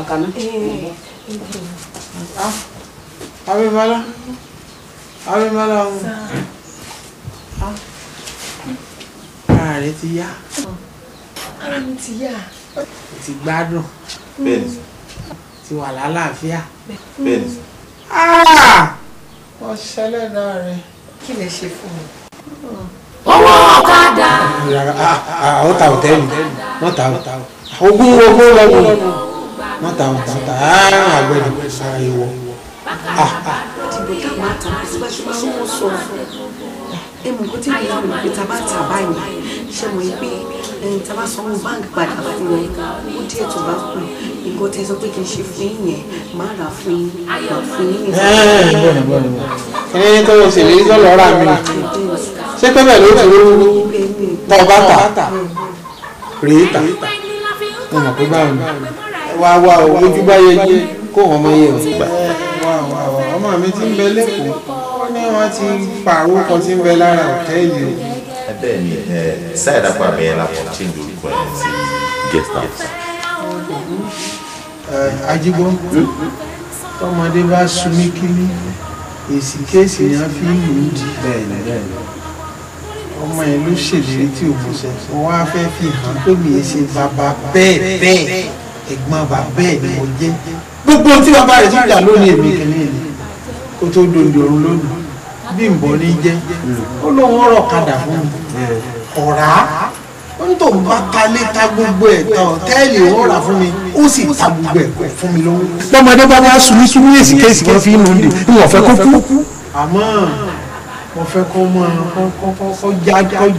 kaná. Abímbọ́lá ara rẹ ti yá. Ara mi ti yá. Ti gbádùn. Bẹ́ẹ̀ni. Ti wà lálàáfíà. Bẹ́ẹ̀ni. Wọ́n ṣẹlẹ̀ náà rẹ̀. Kí lẹ ṣe fún mi? Owó ọ̀kadà. Ó ta hòtẹ́ẹ̀lì. Wọ́n ta ogún lọ́wọ́. Wọ́n ta àgbẹ̀dẹ̀ ara ìwọ. Ìbò tá máa tà bí bá ṣe máa ń wọ́n sọ fún ẹ̀mú kó tí ìyá mi pé tá bá tà báyìí ṣe mọ̀ pé tá bá sanwó báńkì padà fún wọn ó díẹ̀ tó bá kù nǹkan tẹ́ sọ pé kì í ṣe fún yín yẹn máa rà fún yín máa fún yín nìkan. Ẹni tó ṣe lè sọ lọ́ra mi ṣé pẹ́ bẹ́ẹ̀ ló ti rú tọ́ bá tà rèé tà mo mọ̀ pé báwo ni wá ojú bá yẹ jí kó wọn mọ iye ọ̀sìn gbà. Ọmọ mi ti ń bẹ lẹ́kọ̀ọ́ wọ́n ní wọ́n ti pààrọ̀ kan tí ń bẹ lára òtẹ́ẹ̀lì. Bẹ́ẹ̀ ni sáyẹ̀ dàpọ̀ àbẹ̀yẹ la kò change orúkọ ẹ̀ sí guest house. Ajígbọ́ tọmọdé bá sunmí kíní èsì kéèsì ni wọ́n fi ń lù ú di. Ọmọ yẹn ló ṣèlérí tí ò mú ṣe wọ́n wá fẹ́ fi hàn pé mi ì ṣe bàbá bẹ́ẹ̀ ẹ̀gbọ́n bàbá bẹ́ẹ̀ ni mo jẹ́. Gbogbo tí bàbá rẹ̀ ti jà lónìí èmi kìíní ni kó tó dòndò ọ̀run lónìí bí n bọ̀ ní jẹ́ ó lóun ọ̀rọ̀ kadà fún mi ọ̀rá ó ní tòun bá talé ta gbogbo ẹ̀ ta ọ̀tẹ́ẹ̀lì òun rà fún mi ó sì ta gbogbo ẹ̀ fún mi lọ́wọ́. Bọ́mọdé bá wá sunmí èsì kéèsì kan fi ń lò ń dè ń wọ́n fẹ́ kó kú. Àmọ́ mo fẹ́ kó mọ kó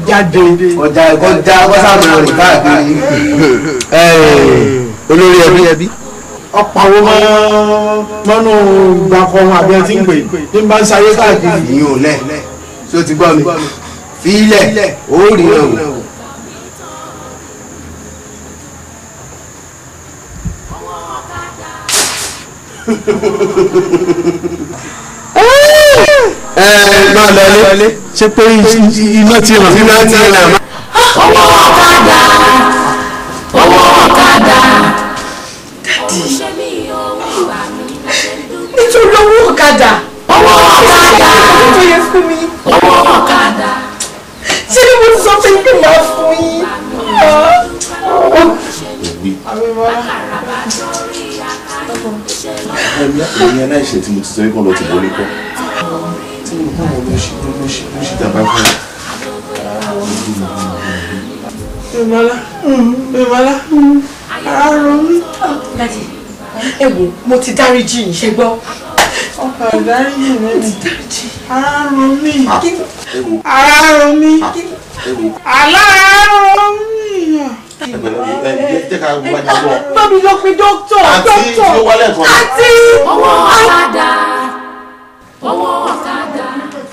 jáde. Ọjà sáàmù rìn káàkiri. Olórí ẹbí. Ọ̀pàwọ́ mọ́nú ìgbàkọ̀ wọn àbí ẹtí ń pè ní bá ń sáyé káàkiri. Ìyín ò lẹ̀ tí ó ti gbọ́ mi fi ilẹ̀ ó rí rẹ̀ wò. Máa lọlé ṣé pé iná ti ràn. Owó ọ̀kadà. Nítorí owó ọ̀kadà. Owó ọ̀kadà. Tó yẹ fún mi. Owó ọ̀kadà. Ṣé ni mo ti sọ fún yín pé màá fún yín? Ẹ̀mí ẹ̀ náà ṣe tí mo ti sọ wípé lọ ti borí kọ́. Tí mo bá wọn ló ṣe jàmbá fún mi. Bímbọ́lá ara rọ mí. Ẹ wò mo ti dáríjì yín ṣe gbọ́. Ọkọ̀ ìdáríjì mi ni ara rọ mí. Ara rọ mí. Alára rọ mí. Jẹ́ ká gbájà bọ̀. Bábí lọ pe dókítà. Àǹtí tí ó wálé ẹ̀kọ́. Àǹtí. Owó ọ̀kadà. Owó ọ̀kadà.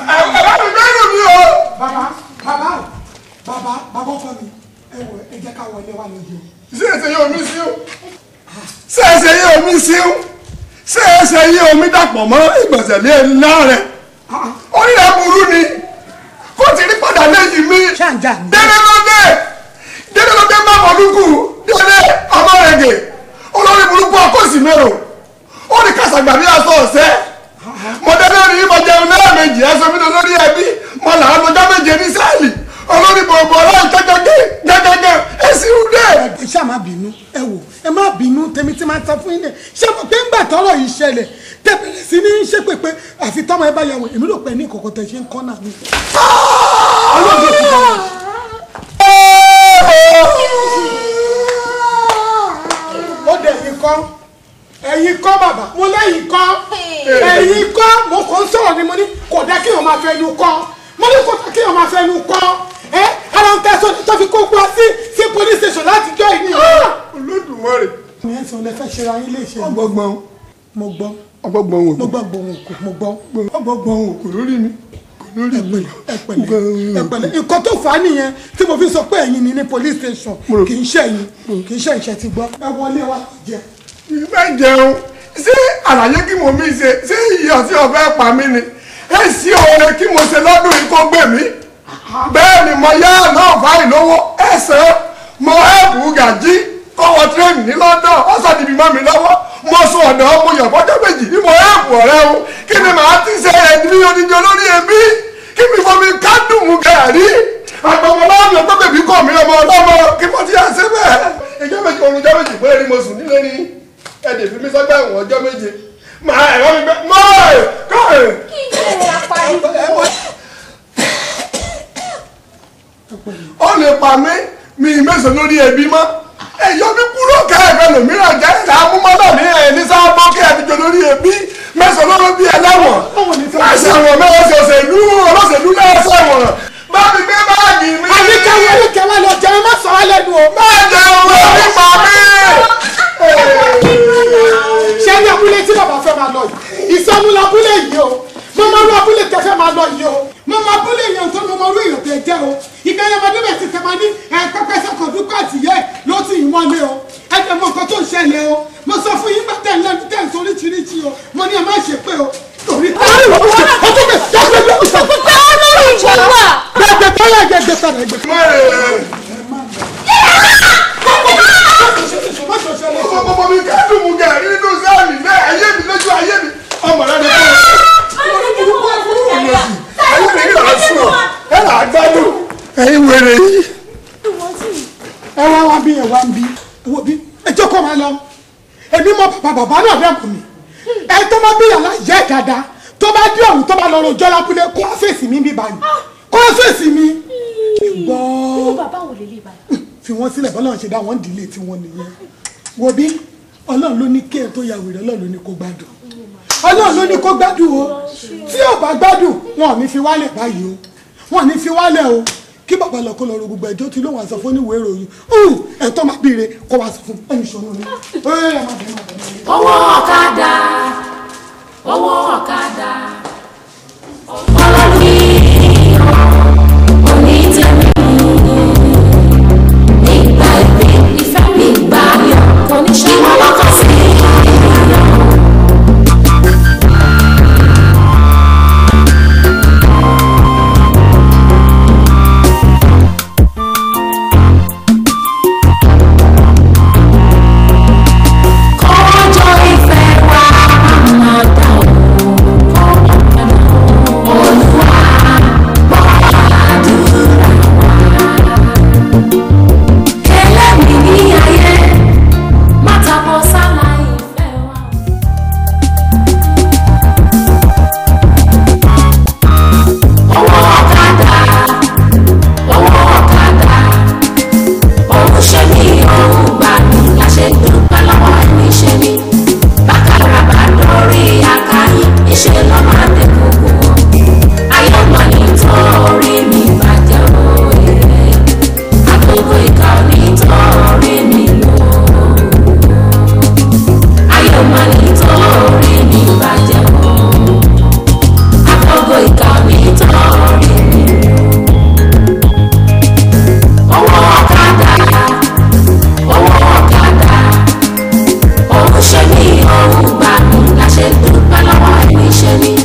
Bàbá mi bẹ́ẹ̀ mi o. Bàbá ọkọ mi ẹ wọ ẹ jẹ́ ká wọlé wa lójú. Ṣé ẹsẹ̀ yóò mí sí o? Ṣé ẹsẹ̀ yóò mí sí o? Ṣé ẹsẹ̀ yóò mí dàpọ̀ mọ́ ìgbọ̀nsẹ̀ lé ńlá rẹ̀? Orí rẹ̀ burú ni. Kó ti rí padà lẹ́yìn mi. Ṣáǹjà ni. Dédé lọ́dẹ má mọ̀lúkù. Dédé ọmọ rẹ̀ gè. Olórí burúkú ọkọ̀ sì mérò. Ó ní kàṣàgbà bí aṣọ ọ̀sẹ́. Mo dédé rí mo jẹun náà méjì ẹsẹ̀ mi lórí ẹbí. Mo là á lọ́jọ́ méje ní sáàlì. Olórí bọ̀bọ̀ ọlọ́run gẹ́gẹ́gẹ́ èsì rúdẹ̀. Ẹ ṣáà má bínú ẹ wò ẹ má bínú tèmi tí máa ń tán fún yín dẹ ṣé mo pé ńgbà tọ́rọ̀ yìí ṣẹlẹ̀ tẹ̀bẹ̀rẹ̀ sí ní ṣe pépé àfi tọ́mọ ẹ bá yà wọ̀ èmi rò pé ní ìkọ̀kọ̀ tẹ̀ ṣe ń kọ́ náà mi. Ọlọ́run ti bọ̀ wọ́n. Ó dẹ̀ yín kọ́ ẹ̀yin kọ́ bàbá mo lẹ́yìn kọ́ ẹ̀yin kọ́ mo kàn ń sọ̀rọ̀ ni mo ní kò dá kí wọ́n máa fẹ́ nu kọ́ mo ní kò dá kí wọ́n máa fẹ́ nu kọ́ ara ń tẹ́sọ̀ tó fi kó gbọ́ sí police station láti jọ ìní. Olódùmarè. ní ẹ̀sìn olè fẹ́ ṣera yín léṣe. Ọgbọ́gbọ́n. Mo gbọ́. Ọgbọ́gbọ́n òkú. Mo gbọ́ gbọ́n òkú mo gbọ́. Ọgbọ́gbọ́n òkú lórí mi. Ẹ̀pẹ̀lẹ́ nǹkan tó fà á nìyẹn tí mo fi sọ pé ẹ̀yin ni ní police station kì í ṣe ẹ̀yin kì í ṣe ìṣẹ́ ti gbọ́. Ẹ wọlé wa jẹ. Ìgbà jẹun ṣé àlàyé kí mo mi ṣe ṣé iyọ̀ tí ọ̀fẹ́ pa mí ni èsì oore kí mo ṣe lọ́dún yìí kó gbè mí bẹ́ẹ̀ ni mo yá náà fáì lówó ẹ̀sẹ̀ mo ẹ̀bù gàjí kọ́wọ́ tírẹ́nì ní London ọ̀sán dìbì mọ́ mi lọ́wọ́ sùn ọ̀nà ọmọ yàn fọ́jọ́ méjì ní mo ẹ̀bù ọ̀rẹ́ o kí ni màá ti ṣe ẹ̀dínlẹ́ oníjọ lórí ẹbí kí mi fọ́ mi kádùn mu gàrí àgbọ̀mọ̀ bá mi ọgbẹ́ bèbí kọ̀ mí ọmọ ọlọ́mọ kí mo ti yà ṣe bẹ́ẹ̀ ìjọ méjì ọjọ́ méjì péré ni mo sùn nílé ní ẹ̀dẹ̀ fi mi sọ́gbà ẹ̀wọ̀n ọjọ́ méje màá ẹ̀rọ mi gbẹ mọ́ ẹ̀ kọ́ ẹ̀. ó lè pa mí mi mẹ́sàn lórí ẹbí mọ́ ẹ̀yọ́ mi kúrò kẹ́ẹ̀fẹ́ lòmíràn jẹ́ ìdààmúmọ́lá ní ẹ̀ ní sábọ́ kí ẹ̀díjọ lórí ẹbí mẹ́sàn lọ́rọ́ bí ẹlẹ́wọ̀n ẹ̀sẹ̀wọ̀n mẹ́sàn òṣèlú olóṣèlú lẹ́sẹ̀wọ̀n bá mi gbé báàgì mi. àníkẹ́wọ́ lọ jẹun má sọ wá lẹ́nu o. má jẹun wọ́n ní pa mí. ṣé ní abúlé tí bàbá fẹ́ máa lọ yìí ìsọmú labúlé yìí o mo máa rú abúlé tẹ fẹ́ máa lọ yìí o mo máa abúlé yẹn tó mo máa rú èèyàn tẹ jẹ́ o ìgbẹ́yẹ ọmọdé bẹ̀ ti tẹ̀mọ́ ní pẹ́pẹ́ sẹ́kọ̀ọ́ dúpọ̀ àtìyẹ́ ló ti yìn wọlé o ẹ̀jẹ̀ mọ nǹkan tó ń ṣẹlẹ̀ o mo sọ fún yín gbà tẹ̀ lẹ́nu tẹ̀ ń sọ oríṣiríṣi o mo ní ẹ má ṣe pé o torí ọmọ mi kẹ́dùn mu gàrí nínú sáàmì náà ayé mi lójú ayé mi ọmọ rẹ ní ayé mi yóò sùn ọ ẹ là á gbádùn ẹ̀yin wèrè yìí. ẹ wá bí ẹ wá ń bí wo bí ẹ jókòó máa lọ èmi mọ bàbá náà dẹ́kun mi ẹ tó má bí yàrá yẹ dáadáa tó bá dé ọ̀hún tó bá lọ rojọ́ lábúlé kó wá fèsì mi bí báyìí kó wá fèsì mi. irú bàbá wo lè lè báyìí. fi wọ́n sílẹ̀ bọ́lá ṣe dá wọ́n dìlé tí wọ́n nìyẹn wo bí ọlọ́run ló ní kí ẹ tó ya wèrè ọlọ́run ló ní kó gbádùn ọlọ́run ló ní kó gbádùn o tí ò bá gbádùn wọn ò ní fi wálẹ̀ báyìí o wọn ò ní fi wálẹ̀ o kí bàbá lọ kó lọ ro gbogbo ẹjọ́ tí ló wà sọ fún oníwèé ìròyìn ẹ tó máa bíire kó wá sọ fún ẹni ṣòro ni. owó ọ̀kadà owó ọ̀kadà ọlọ́run òní tẹ̀mí nígbà ìgbé ìfẹ́ mi gbà yọ oníṣẹ́ wọn lọ́kọ̀ sí i. Ṣe ní